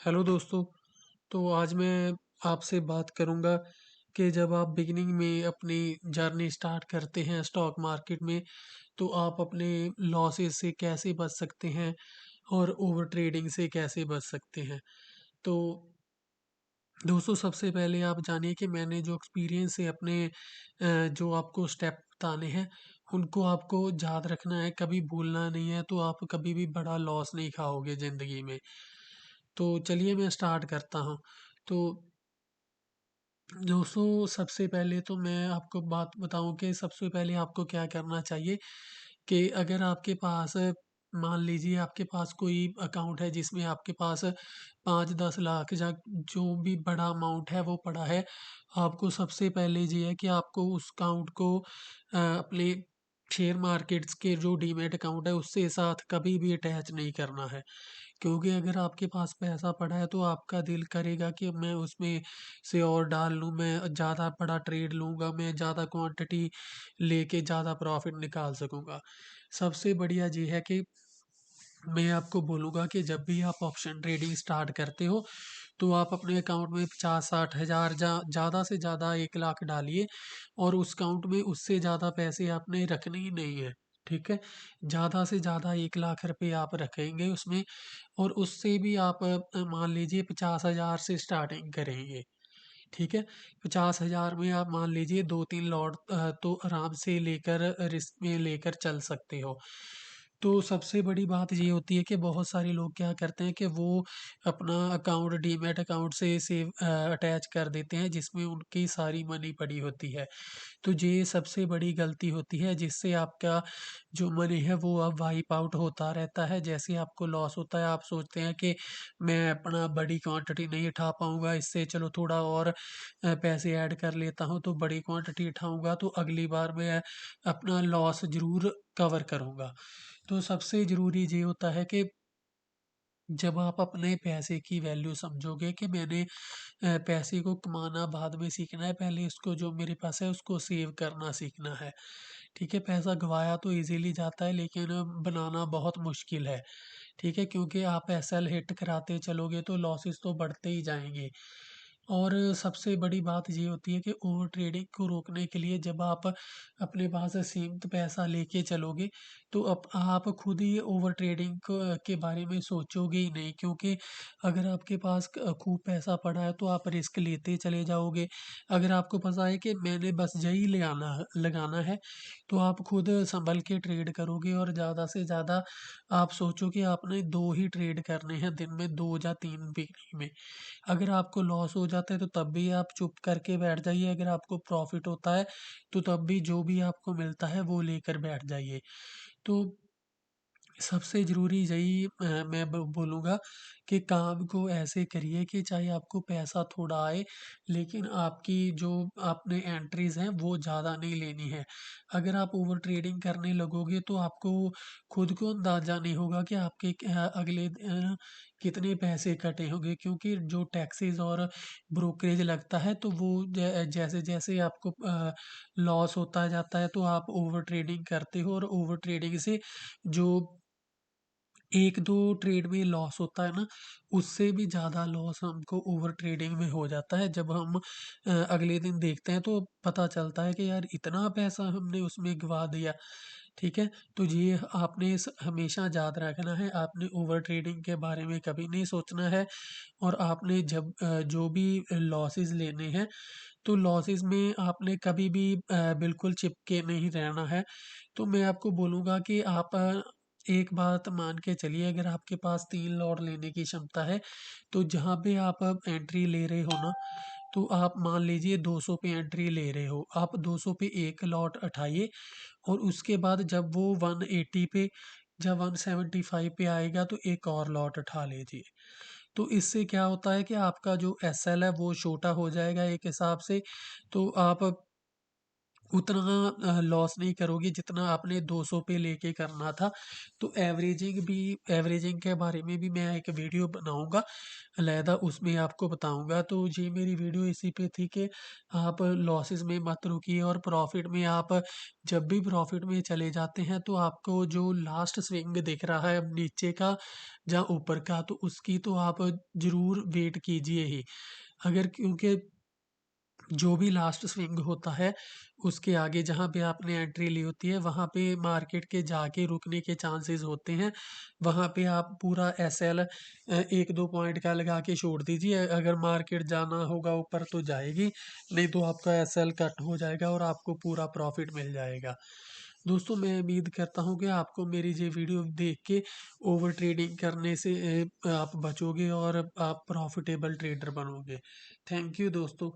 Hello दोस्तों, तो आज मैं आपसे बात करूँगा कि जब आप बिगिनिंग में अपनी जर्नी स्टार्ट करते हैं स्टॉक मार्केट में, तो आप अपने लॉसेस से कैसे बच सकते हैं और ओवर ट्रेडिंग से कैसे बच सकते हैं। तो दोस्तों, सबसे पहले आप जानिए कि मैंने जो एक्सपीरियंस है अपने जो आपको स्टेप बताने हैं, उनको आपको याद रखना है, कभी भूलना नहीं है, तो आप कभी भी बड़ा लॉस नहीं खाओगे ज़िंदगी में। तो चलिए मैं स्टार्ट करता हूँ। तो दोस्तों, सबसे पहले तो मैं आपको बात बताऊँ कि सबसे पहले आपको क्या करना चाहिए कि अगर आपके पास मान लीजिए आपके पास कोई अकाउंट है जिसमें आपके पास 5-10 लाख या जो भी बड़ा अमाउंट है वो पड़ा है। आपको सबसे पहले ये है कि आपको उस अकाउंट को अपने शेयर मार्केट्स के जो डीमैट अकाउंट है उससे साथ कभी भी अटैच नहीं करना है। क्योंकि अगर आपके पास पैसा पड़ा है तो आपका दिल करेगा कि मैं उसमें से और डाल लूँ, मैं ज़्यादा बड़ा ट्रेड लूँगा, मैं ज़्यादा क्वांटिटी लेके ज़्यादा प्रॉफ़िट निकाल सकूँगा। सबसे बढ़िया ये है कि मैं आपको बोलूँगा कि जब भी आप ऑप्शन ट्रेडिंग स्टार्ट करते हो, तो आप अपने अकाउंट में 50-60 हज़ार ज़्यादा से ज़्यादा 1 लाख डालिए और उस अकाउंट में उससे ज़्यादा पैसे आपने रखने ही नहीं है, ठीक है? ज़्यादा से ज़्यादा 1 लाख रुपए आप रखेंगे उसमें और उससे भी आप मान लीजिए 50,000 से स्टार्टिंग करेंगे, ठीक है? 50,000 में आप मान लीजिए 2-3 लॉट तो आराम से लेकर रिस्क में लेकर चल सकते हो। तो सबसे बड़ी बात ये होती है कि बहुत सारे लोग क्या करते हैं कि वो अपना अकाउंट डीमैट अकाउंट से अटैच कर देते हैं जिसमें उनकी सारी मनी पड़ी होती है। तो ये सबसे बड़ी गलती होती है जिससे आपका जो मनी है वो अब वाइप आउट होता रहता है। जैसे आपको लॉस होता है आप सोचते हैं कि मैं अपना बड़ी क्वांटिटी नहीं उठा पाऊँगा, इससे चलो थोड़ा और पैसे ऐड कर लेता हूँ तो बड़ी क्वांटिटी उठाऊँगा तो अगली बार मैं अपना लॉस ज़रूर कवर करूँगा। तो सबसे ज़रूरी ये होता है कि जब आप अपने पैसे की वैल्यू समझोगे कि मैंने पैसे को कमाना बाद में सीखना है, पहले इसको जो मेरे पास है उसको सेव करना सीखना है। ठीक है, पैसा गँवाया तो ईज़िली जाता है लेकिन बनाना बहुत मुश्किल है। ठीक है, क्योंकि आप एसएल हिट कराते चलोगे तो लॉसेस तो बढ़ते ही जाएँगे। और सबसे बड़ी बात ये होती है कि ओवर ट्रेडिंग को रोकने के लिए जब आप अपने पास सीमित पैसा लेके चलोगे, तो आप खुद ही ओवर ट्रेडिंग के बारे में सोचोगे ही नहीं क्योंकि अगर आपके पास खूब पैसा पड़ा है तो आप रिस्क लेते चले जाओगे। अगर आपको पता है कि मैंने बस यही ले आना लगाना है, तो आप खुद सँभल के ट्रेड करोगे और ज़्यादा से ज़्यादा आप सोचो कि आपने 2 ही ट्रेड करने हैं दिन में 2 या 3 बिकनी में। अगर आपको लॉस हो जाता है तो तब भी आप चुप करके बैठ जाइए, अगर आपको प्रॉफ़िट होता है तो तब भी जो भी आपको मिलता है वो लेकर बैठ जाइए। तो सबसे ज़रूरी यही मैं ब बोलूँगा कि काम को ऐसे करिए कि चाहे आपको पैसा थोड़ा आए, लेकिन आपकी जो आपने एंट्रीज़ हैं वो ज़्यादा नहीं लेनी है। अगर आप ओवर ट्रेडिंग करने लगोगे तो आपको खुद को अंदाज़ा नहीं होगा कि आपके अगले कितने पैसे कटे होंगे क्योंकि जो टैक्सेस और ब्रोकरेज लगता है तो वो जैसे-जैसे आपको लॉस होता जाता है तो आप ओवर ट्रेडिंग करते हो और ओवर ट्रेडिंग से जो 1-2 ट्रेड में लॉस होता है ना, उससे भी ज़्यादा लॉस हमको ओवर ट्रेडिंग में हो जाता है। जब हम अगले दिन देखते हैं तो पता चलता है कि यार इतना पैसा हमने उसमें गँवा दिया, ठीक है? तो ये आपने हमेशा याद रखना है, आपने ओवर ट्रेडिंग के बारे में कभी नहीं सोचना है और आपने जब जो भी लॉसेस लेने हैं, तो लॉसेस में आपने कभी भी बिल्कुल चिपके नहीं रहना है। तो मैं आपको बोलूँगा कि आप एक बात मान के चलिए अगर आपके पास 3 लॉट लेने की क्षमता है, तो जहाँ पे आप अब एंट्री ले रहे हो ना, तो आप मान लीजिए 200 पे एंट्री ले रहे हो। आप 200 पे 1 लॉट उठाइए और उसके बाद जब वो 180 पे या 175 पे आएगा तो एक और लॉट उठा लीजिए। तो इससे क्या होता है कि आपका जो एसएल है वो छोटा हो जाएगा एक हिसाब से, तो आप उतना लॉस नहीं करोगे जितना आपने 200 पे लेके करना था। तो एवरेजिंग के बारे में भी मैं एक वीडियो बनाऊँगा अलहदा, उसमें आपको बताऊँगा। तो ये मेरी वीडियो इसी पे थी कि आप लॉसेस में मत रुकिए और प्रॉफ़िट में आप जब भी प्रॉफ़िट में चले जाते हैं तो आपको जो लास्ट स्विंग दिख रहा है अब नीचे का या ऊपर का, तो उसकी तो आप ज़रूर वेट कीजिए ही। अगर क्योंकि जो भी लास्ट स्विंग होता है, उसके आगे जहाँ पे आपने एंट्री ली होती है, वहाँ पे मार्केट के जाके रुकने के चांसेस होते हैं। वहाँ पे आप पूरा एसएल 1-2 पॉइंट का लगा के छोड़ दीजिए। अगर मार्केट जाना होगा ऊपर तो जाएगी, नहीं तो आपका एसएल कट हो जाएगा और आपको पूरा प्रॉफ़िट मिल जाएगा। दोस्तों, मैं उम्मीद करता हूँ कि आपको मेरी ये वीडियो देख के ओवर ट्रेडिंग करने से आप बचोगे और आप प्रॉफ़िटेबल ट्रेडर बनोगे। थैंक यू दोस्तों।